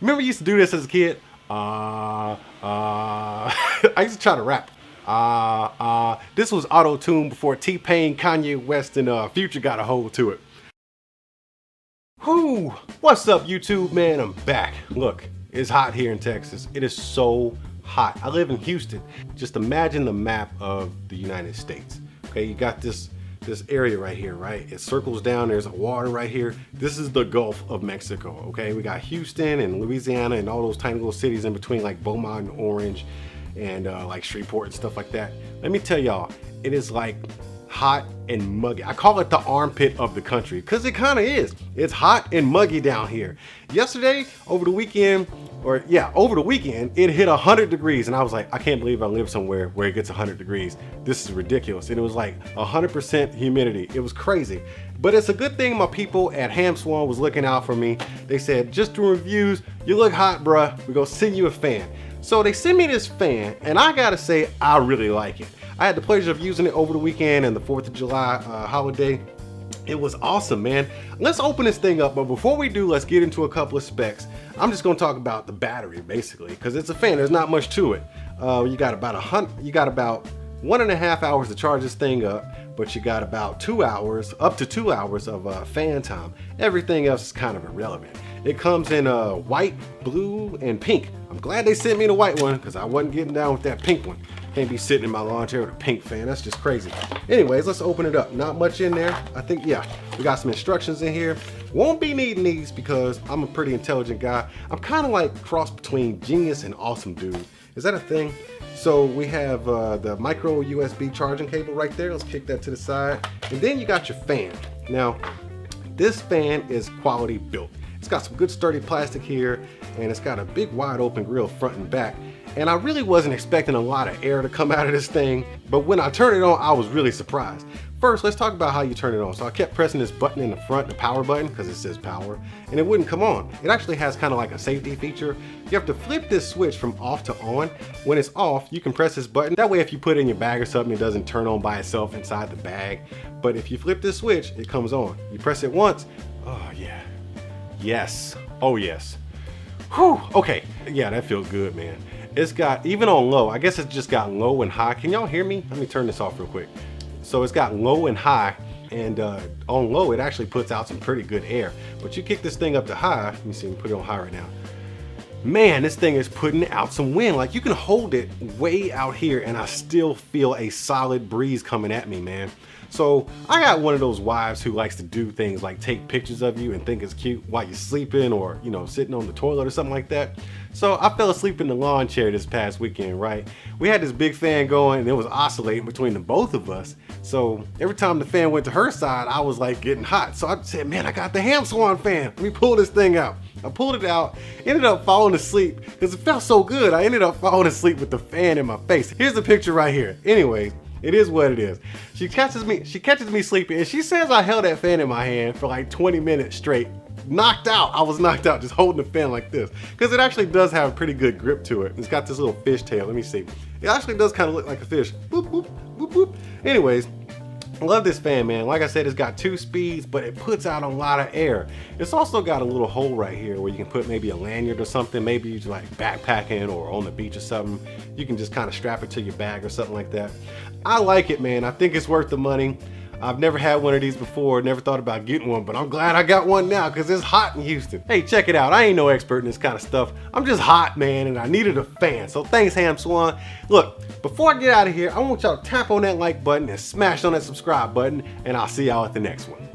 Remember you used to do this as a kid? I used to try to rap. This was auto-tune before T-Pain, Kanye West, and Future got a hold to it. Whoo! What's up, YouTube, man? I'm back. Look, it's hot here in Texas. It is so hot. I live in Houston. Just imagine the map of the United States. Okay, you got this area right here, right? It circles down. There's water right here. This is the Gulf of Mexico. Okay, we got Houston and Louisiana and all those tiny little cities in between, like Beaumont and Orange, and like Shreveport and stuff like that. Let me tell y'all, it is like hot and muggy. I call it the armpit of the country because it kind of is. It's hot and muggy down here. Yesterday, over the weekend, it hit 100 degrees, and I was like, I can't believe I live somewhere where it gets 100 degrees. This is ridiculous. And it was like 100% humidity. It was crazy. But it's a good thing my people at Ham Swan was looking out for me. They said, just do reviews, you look hot, bruh. We're gonna send you a fan. So they sent me this fan, and I gotta say, I really like it. I had the pleasure of using it over the weekend and the 4th of July holiday. It was awesome, man. Let's open this thing up, but before we do, let's get into a couple of specs. I'm just gonna talk about the battery, basically, because it's a fan, there's not much to it. You got about 1.5 hours to charge this thing up, but you got about 2 hours, up to 2 hours of fan time. Everything else is kind of irrelevant. It comes in white, blue, and pink. I'm glad they sent me the white one because I wasn't getting down with that pink one. Can't be sitting in my lawn chair with a pink fan. That's just crazy. Anyways, let's open it up. Not much in there. I think, yeah, we got some instructions in here. Won't be needing these because I'm a pretty intelligent guy. I'm kind of like cross between genius and awesome dude. Is that a thing? So we have the micro USB charging cable right there. Let's kick that to the side. And then you got your fan. Now, this fan is quality built. It's got some good sturdy plastic here, and it's got a big wide open grill front and back. And I really wasn't expecting a lot of air to come out of this thing, but when I turned it on, I was really surprised. First, let's talk about how you turn it on. So I kept pressing this button in the front, the power button, because it says power, and it wouldn't come on. It actually has kind of like a safety feature. You have to flip this switch from off to on. When it's off, you can press this button. That way, if you put it in your bag or something, it doesn't turn on by itself inside the bag. But if you flip this switch, it comes on. You press it once. Oh yeah. Yes. Oh yes. Whew. Okay. Yeah, that feels good, man. It's got, even on low, I guess it's just got low and high. Can y'all hear me? Let me turn this off real quick. So it's got low and high, and on low, it actually puts out some pretty good air. But you kick this thing up to high, let me see, put it on high right now. Man, this thing is putting out some wind. Like, you can hold it way out here and I still feel a solid breeze coming at me, man. So I got one of those wives who likes to do things like take pictures of you and think it's cute while you're sleeping, or, you know, sitting on the toilet or something like that. So I fell asleep in the lawn chair this past weekend, right? We had this big fan going and it was oscillating between the both of us. So every time the fan went to her side, I was like getting hot. So I said, man, I got the Ham Swan fan. Let me pull this thing out. I pulled it out, ended up falling asleep because it felt so good. I ended up falling asleep with the fan in my face. Here's the picture right here. Anyways, it is what it is. She catches me sleeping, and she says I held that fan in my hand for like 20 minutes straight. Knocked out. I was knocked out just holding the fan like this, because it actually does have a pretty good grip to it. It's got this little fish tail. Let me see. It actually does kind of look like a fish. Boop, boop, boop, boop. Anyways, I love this fan, man. Like I said, it's got 2 speeds, but it puts out a lot of air. It's also got a little hole right here where you can put maybe a lanyard or something. Maybe you're like backpacking or on the beach or something. You can just kind of strap it to your bag or something like that. I like it, man. I think it's worth the money. I've never had one of these before, never thought about getting one, but I'm glad I got one now because it's hot in Houston. Hey, check it out. I ain't no expert in this kind of stuff. I'm just hot, man, and I needed a fan. So thanks, Ham Swan. Look, before I get out of here, I want y'all to tap on that like button and smash on that subscribe button, and I'll see y'all at the next one.